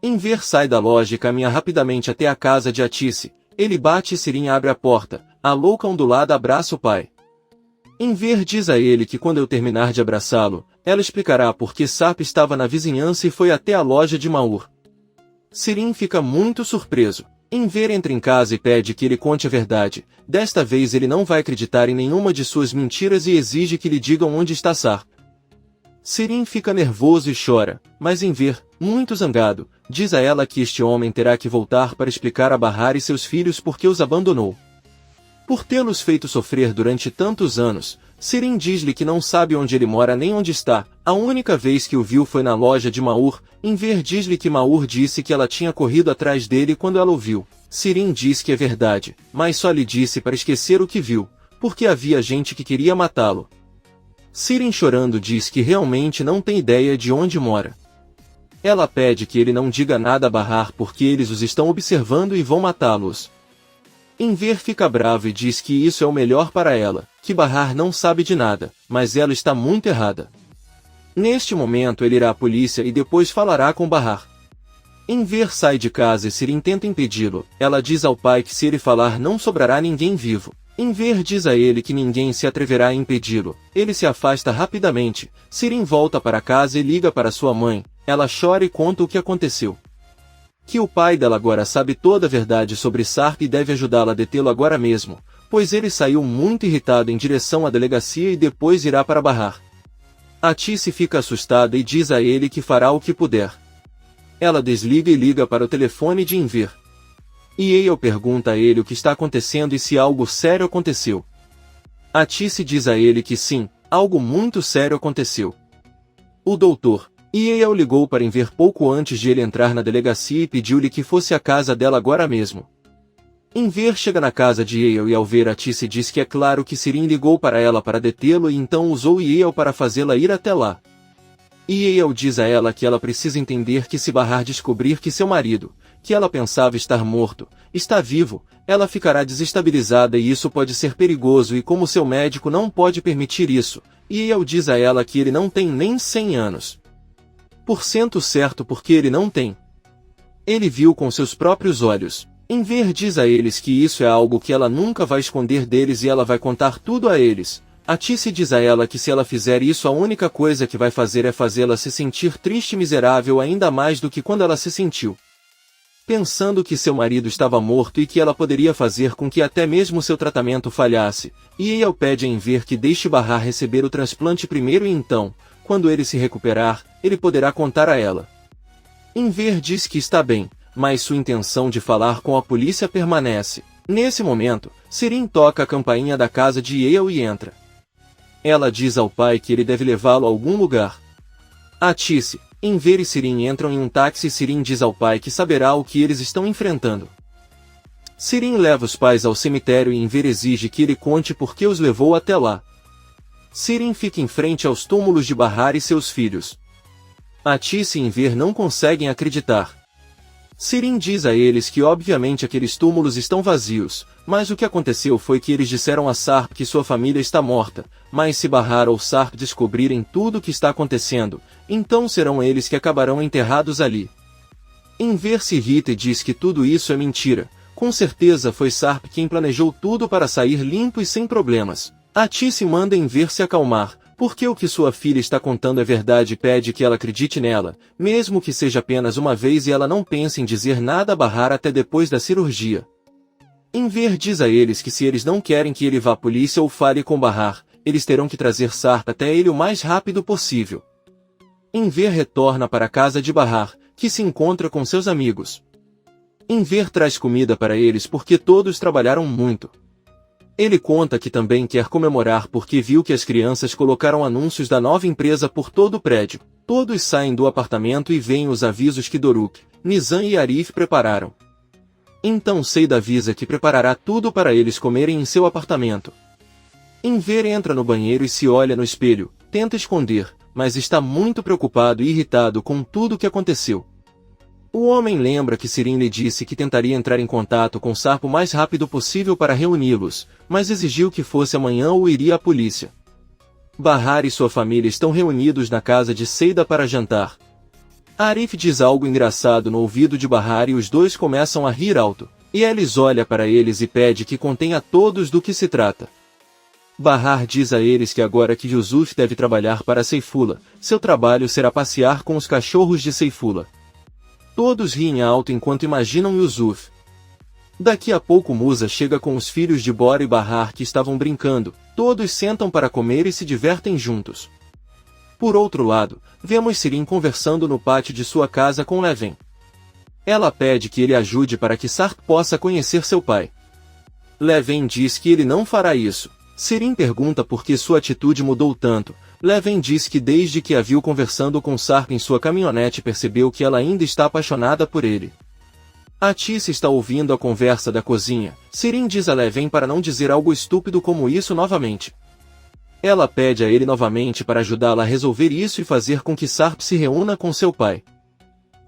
Enver sai da loja e caminha rapidamente até a casa de Atice. Ele bate e Sirin abre a porta. A louca ondulada abraça o pai. Enver diz a ele que quando eu terminar de abraçá-lo, ela explicará por que Sarp estava na vizinhança e foi até a loja de Maur. Sirin fica muito surpreso. Enver entra em casa e pede que ele conte a verdade. Desta vez ele não vai acreditar em nenhuma de suas mentiras e exige que lhe digam onde está Sarp. Sirin fica nervoso e chora, mas Enver, muito zangado, diz a ela que este homem terá que voltar para explicar a Bahar e seus filhos porque os abandonou. Por tê-los feito sofrer durante tantos anos, Sirin diz-lhe que não sabe onde ele mora nem onde está. A única vez que o viu foi na loja de Maur. Enver diz-lhe que Maur disse que ela tinha corrido atrás dele quando ela o viu. Sirin diz que é verdade, mas só lhe disse para esquecer o que viu, porque havia gente que queria matá-lo. Sirin chorando diz que realmente não tem ideia de onde mora. Ela pede que ele não diga nada a Bahar porque eles os estão observando e vão matá-los. Enver fica bravo e diz que isso é o melhor para ela, que Bahar não sabe de nada, mas ela está muito errada. Neste momento ele irá à polícia e depois falará com Bahar. Enver sai de casa e Sirin tenta impedi-lo. Ela diz ao pai que se ele falar não sobrará ninguém vivo. Enver diz a ele que ninguém se atreverá a impedi-lo. Ele se afasta rapidamente. Sirin volta para casa e liga para sua mãe. Ela chora e conta o que aconteceu. Que o pai dela agora sabe toda a verdade sobre Sarp e deve ajudá-la a detê-lo agora mesmo, pois ele saiu muito irritado em direção à delegacia e depois irá para Bahar. Atice fica assustada e diz a ele que fará o que puder. Ela desliga e liga para o telefone de Enver. Yale pergunta a ele o que está acontecendo e se algo sério aconteceu. Atice diz a ele que sim, algo muito sério aconteceu. O doutor Yale ligou para Enver pouco antes de ele entrar na delegacia e pediu-lhe que fosse à casa dela agora mesmo. Enver chega na casa de Yale e ao ver Atice diz que é claro que Sirin ligou para ela para detê-lo e então usou Yale para fazê-la ir até lá. Yale diz a ela que ela precisa entender que se Bahar descobrir que seu marido, que ela pensava estar morto, está vivo, ela ficará desestabilizada e isso pode ser perigoso e como seu médico não pode permitir isso. Yale diz a ela que ele não tem nem 100 anos. Por cento certo porque ele não tem. Ele viu com seus próprios olhos. Enver diz a eles que isso é algo que ela nunca vai esconder deles e ela vai contar tudo a eles. Atice diz a ela que se ela fizer isso a única coisa que vai fazer é fazê-la se sentir triste e miserável ainda mais do que quando ela se sentiu. Pensando que seu marido estava morto e que ela poderia fazer com que até mesmo seu tratamento falhasse, Yale pede a Enver que deixe Bahar receber o transplante primeiro e então, quando ele se recuperar, ele poderá contar a ela. Enver diz que está bem, mas sua intenção de falar com a polícia permanece. Nesse momento, Sirin toca a campainha da casa de Yale e entra. Ela diz ao pai que ele deve levá-lo a algum lugar. Atice, Enver e Sirin entram em um táxi e Sirin diz ao pai que saberá o que eles estão enfrentando. Sirin leva os pais ao cemitério e Enver exige que ele conte por que os levou até lá. Sirin fica em frente aos túmulos de Bahar e seus filhos. Atice e Enver não conseguem acreditar. Sirin diz a eles que obviamente aqueles túmulos estão vazios, mas o que aconteceu foi que eles disseram a Sarp que sua família está morta, mas se Bahar ou Sarp descobrirem tudo o que está acontecendo, então serão eles que acabarão enterrados ali. Enver se irrita e diz que tudo isso é mentira, com certeza foi Sarp quem planejou tudo para sair limpo e sem problemas. Atice manda Enver se acalmar, porque o que sua filha está contando é verdade e pede que ela acredite nela, mesmo que seja apenas uma vez e ela não pense em dizer nada a Bahar até depois da cirurgia. Enver diz a eles que se eles não querem que ele vá à polícia ou fale com Bahar, eles terão que trazer Sarp até ele o mais rápido possível. Enver retorna para a casa de Bahar, que se encontra com seus amigos. Enver traz comida para eles porque todos trabalharam muito. Ele conta que também quer comemorar porque viu que as crianças colocaram anúncios da nova empresa por todo o prédio. Todos saem do apartamento e veem os avisos que Doruk, Nizam e Arif prepararam. Então Seid avisa que preparará tudo para eles comerem em seu apartamento. Enver entra no banheiro e se olha no espelho, tenta esconder, mas está muito preocupado e irritado com tudo o que aconteceu. O homem lembra que Sirin lhe disse que tentaria entrar em contato com Sarp o mais rápido possível para reuni-los, mas exigiu que fosse amanhã ou iria à polícia. Bahar e sua família estão reunidos na casa de Seida para jantar. Arif diz algo engraçado no ouvido de Bahar e os dois começam a rir alto. E Elis olha para eles e pede que contem a todos do que se trata. Bahar diz a eles que agora que Yusuf deve trabalhar para Seifula, seu trabalho será passear com os cachorros de Seifula. Todos riem alto enquanto imaginam Yusuf. Daqui a pouco Musa chega com os filhos de Bora e Bahar que estavam brincando, todos sentam para comer e se divertem juntos. Por outro lado, vemos Sirin conversando no pátio de sua casa com Levin. Ela pede que ele ajude para que Sarp possa conhecer seu pai. Levin diz que ele não fará isso. Sirin pergunta por que sua atitude mudou tanto. Levin diz que desde que a viu conversando com Sarp em sua caminhonete percebeu que ela ainda está apaixonada por ele. Atice está ouvindo a conversa da cozinha. Sirin diz a Levin para não dizer algo estúpido como isso novamente. Ela pede a ele novamente para ajudá-la a resolver isso e fazer com que Sarp se reúna com seu pai.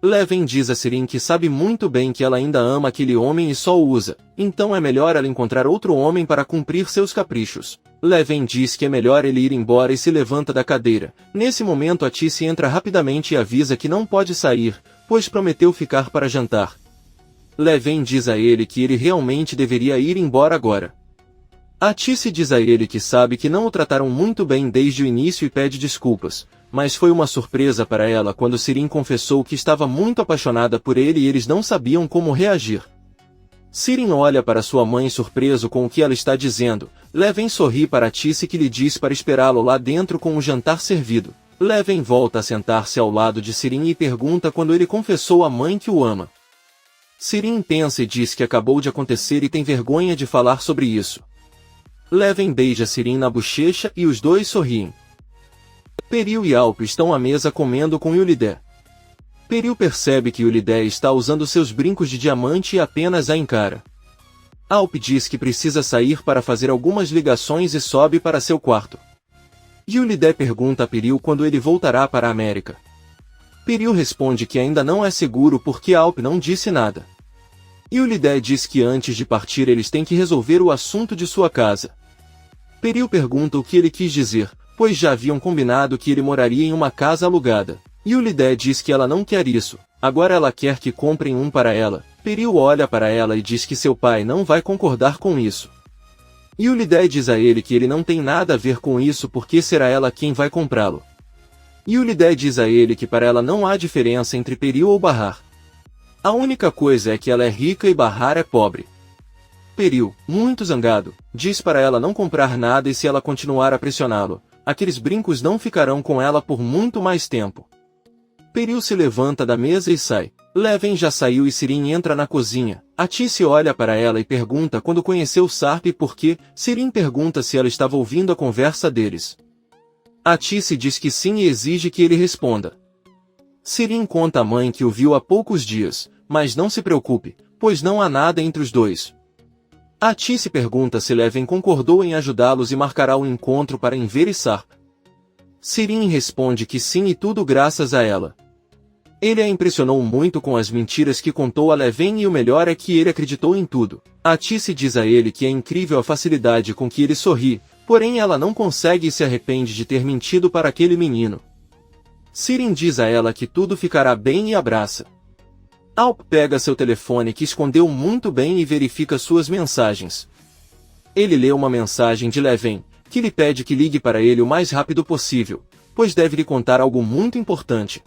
Levin diz a Sirin que sabe muito bem que ela ainda ama aquele homem e só o usa, então é melhor ela encontrar outro homem para cumprir seus caprichos. Levin diz que é melhor ele ir embora e se levanta da cadeira. Nesse momento Atice entra rapidamente e avisa que não pode sair, pois prometeu ficar para jantar. Levin diz a ele que ele realmente deveria ir embora agora. Atice diz a ele que sabe que não o trataram muito bem desde o início e pede desculpas, mas foi uma surpresa para ela quando Sirin confessou que estava muito apaixonada por ele e eles não sabiam como reagir. Sirin olha para sua mãe surpreso com o que ela está dizendo. Levin sorri para Atice que lhe diz para esperá-lo lá dentro com o jantar servido. Levin volta a sentar-se ao lado de Sirin e pergunta quando ele confessou à mãe que o ama. Sirin pensa e diz que acabou de acontecer e tem vergonha de falar sobre isso. Levin beija Sirin na bochecha e os dois sorriem. Peril e Alp estão à mesa comendo com Yulidé. Peril percebe que Yulidé está usando seus brincos de diamante e apenas a encara. Alp diz que precisa sair para fazer algumas ligações e sobe para seu quarto. Yulidé pergunta a Peril quando ele voltará para a América. Peril responde que ainda não é seguro porque Alp não disse nada. Yulidé diz que antes de partir eles têm que resolver o assunto de sua casa. Peril pergunta o que ele quis dizer, pois já haviam combinado que ele moraria em uma casa alugada. Yulidé diz que ela não quer isso, agora ela quer que comprem um para ela. Peril olha para ela e diz que seu pai não vai concordar com isso. Yulidé diz a ele que ele não tem nada a ver com isso porque será ela quem vai comprá-lo. Yulidé diz a ele que para ela não há diferença entre Peril ou Bahar. A única coisa é que ela é rica e Bahar é pobre. Peril, muito zangado, diz para ela não comprar nada e se ela continuar a pressioná-lo, aqueles brincos não ficarão com ela por muito mais tempo. Peril se levanta da mesa e sai. Levin já saiu e Sirin entra na cozinha. Atice olha para ela e pergunta quando conheceu Sarp e por quê. Sirin pergunta se ela estava ouvindo a conversa deles. Atice diz que sim e exige que ele responda. Sirin conta à mãe que o viu há poucos dias, mas não se preocupe, pois não há nada entre os dois. Atice pergunta se Levin concordou em ajudá-los e marcará um encontro para ver Sarp. Sirin responde que sim e tudo graças a ela. Ele a impressionou muito com as mentiras que contou a Levin e o melhor é que ele acreditou em tudo. Atice diz a ele que é incrível a facilidade com que ele sorri, porém ela não consegue e se arrepende de ter mentido para aquele menino. Sirin diz a ela que tudo ficará bem e abraça. Alp pega seu telefone que escondeu muito bem e verifica suas mensagens. Ele lê uma mensagem de Levin, que lhe pede que ligue para ele o mais rápido possível, pois deve lhe contar algo muito importante.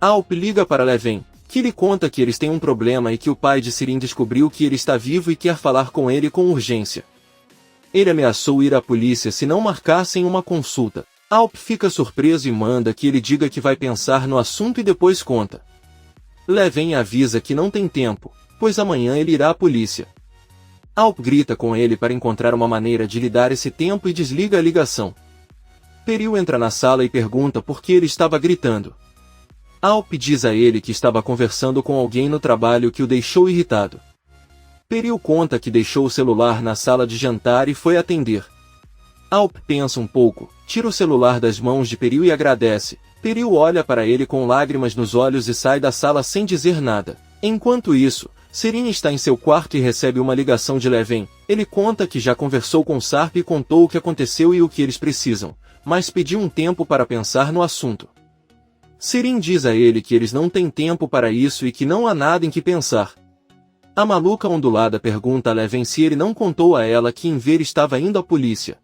Alp liga para Levin, que lhe conta que eles têm um problema e que o pai de Sirin descobriu que ele está vivo e quer falar com ele com urgência. Ele ameaçou ir à polícia se não marcassem uma consulta. Alp fica surpreso e manda que ele diga que vai pensar no assunto e depois conta. Levin avisa que não tem tempo, pois amanhã ele irá à polícia. Alp grita com ele para encontrar uma maneira de lhe dar esse tempo e desliga a ligação. Peril entra na sala e pergunta por que ele estava gritando. Alp diz a ele que estava conversando com alguém no trabalho que o deixou irritado. Peril conta que deixou o celular na sala de jantar e foi atender. Alp pensa um pouco, tira o celular das mãos de Peril e agradece. Peril olha para ele com lágrimas nos olhos e sai da sala sem dizer nada. Enquanto isso, Sirin está em seu quarto e recebe uma ligação de Levin. Ele conta que já conversou com Sarp e contou o que aconteceu e o que eles precisam, mas pediu um tempo para pensar no assunto. Sirin diz a ele que eles não têm tempo para isso e que não há nada em que pensar. A maluca ondulada pergunta a Leven se ele não contou a ela que Inver estava indo à polícia.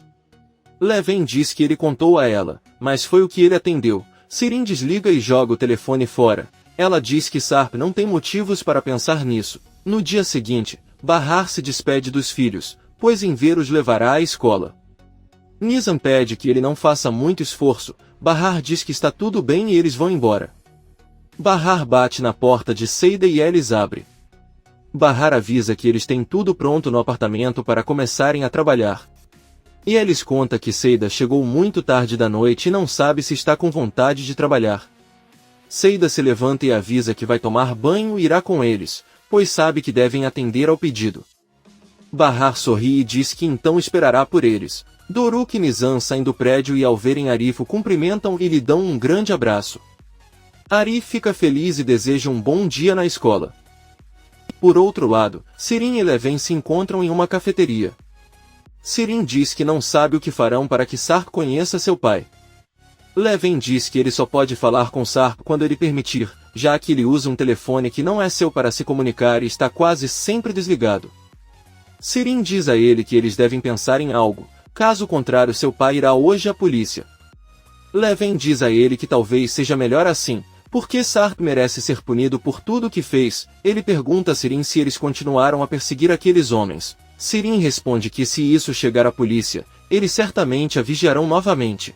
Leven diz que ele contou a ela, mas foi o que ele atendeu. Sirin desliga e joga o telefone fora. Ela diz que Sarp não tem motivos para pensar nisso. No dia seguinte, Bahar se despede dos filhos, pois Inver os levará à escola. Nizam pede que ele não faça muito esforço. Bahar diz que está tudo bem e eles vão embora. Bahar bate na porta de Seida e eles abrem. Bahar avisa que eles têm tudo pronto no apartamento para começarem a trabalhar. E eles conta que Seida chegou muito tarde da noite e não sabe se está com vontade de trabalhar. Seida se levanta e avisa que vai tomar banho e irá com eles, pois sabe que devem atender ao pedido. Bahar sorri e diz que então esperará por eles. Doruk e Nizam saem do prédio e ao verem Arif o cumprimentam e lhe dão um grande abraço. Arif fica feliz e deseja um bom dia na escola. Por outro lado, Sirin e Leven se encontram em uma cafeteria. Sirin diz que não sabe o que farão para que Sarp conheça seu pai. Leven diz que ele só pode falar com Sarp quando ele permitir, já que ele usa um telefone que não é seu para se comunicar e está quase sempre desligado. Sirin diz a ele que eles devem pensar em algo, caso contrário seu pai irá hoje à polícia. Leven diz a ele que talvez seja melhor assim, porque Sarp merece ser punido por tudo o que fez. Ele pergunta a Sirin se eles continuaram a perseguir aqueles homens. Sirin responde que se isso chegar à polícia, eles certamente a vigiarão novamente.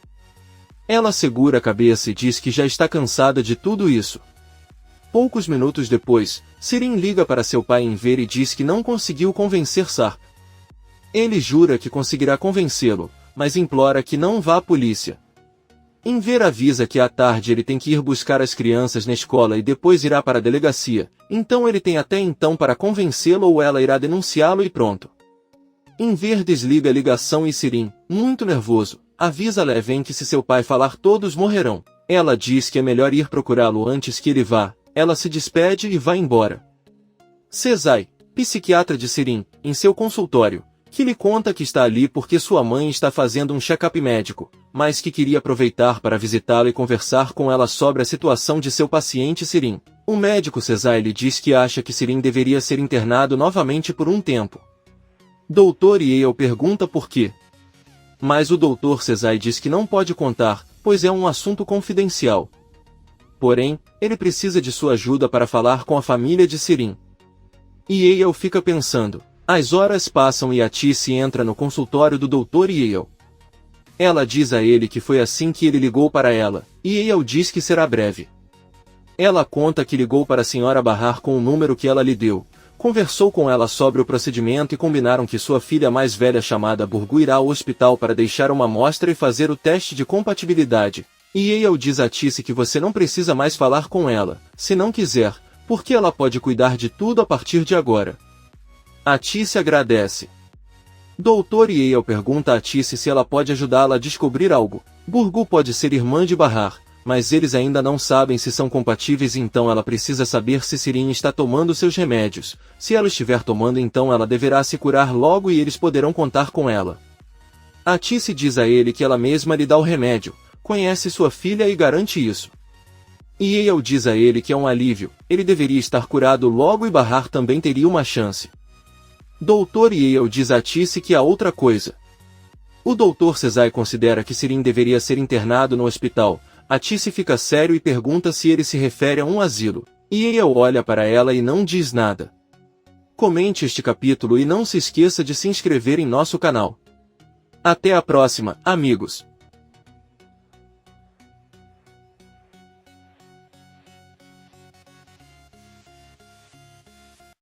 Ela segura a cabeça e diz que já está cansada de tudo isso. Poucos minutos depois, Sirin liga para seu pai Inver e diz que não conseguiu convencer Sarp. Ele jura que conseguirá convencê-lo, mas implora que não vá à polícia. Inver avisa que à tarde ele tem que ir buscar as crianças na escola e depois irá para a delegacia, então ele tem até então para convencê-lo ou ela irá denunciá-lo e pronto. Inver desliga a ligação e Sirin, muito nervoso, avisa Leven que se seu pai falar todos morrerão. Ela diz que é melhor ir procurá-lo antes que ele vá. Ela se despede e vai embora. Sezai, psiquiatra de Sirin, em seu consultório, que lhe conta que está ali porque sua mãe está fazendo um check-up médico, mas que queria aproveitar para visitá-la e conversar com ela sobre a situação de seu paciente Sirin. O médico Sezai lhe diz que acha que Sirin deveria ser internado novamente por um tempo. Dr. Yale pergunta por quê. Mas o Dr. Sezai diz que não pode contar, pois é um assunto confidencial. Porém, ele precisa de sua ajuda para falar com a família de Sirin. E Yale fica pensando. As horas passam e a Tice entra no consultório do Dr. Yale. Ela diz a ele que foi assim que ele ligou para ela, e Yale diz que será breve. Ela conta que ligou para a Sra. Bahar com o número que ela lhe deu, conversou com ela sobre o procedimento e combinaram que sua filha mais velha chamada Burgu irá ao hospital para deixar uma amostra e fazer o teste de compatibilidade. E Yale diz a Tice que você não precisa mais falar com ela, se não quiser, porque ela pode cuidar de tudo a partir de agora. A Tice agradece. Dr. Yale pergunta a Tice se ela pode ajudá-la a descobrir algo. Burgu pode ser irmã de Bahar, mas eles ainda não sabem se são compatíveis, então ela precisa saber se Sirin está tomando seus remédios. Se ela estiver tomando, então ela deverá se curar logo e eles poderão contar com ela. A Tice diz a ele que ela mesma lhe dá o remédio, conhece sua filha e garante isso. E Yale diz a ele que é um alívio, ele deveria estar curado logo e Bahar também teria uma chance. Dr. Yale diz a Tice que há outra coisa. O Dr. Sezai considera que Sirin deveria ser internado no hospital. A Tice fica sério e pergunta se ele se refere a um asilo. E Yale olha para ela e não diz nada. Comente este capítulo e não se esqueça de se inscrever em nosso canal. Até a próxima, amigos!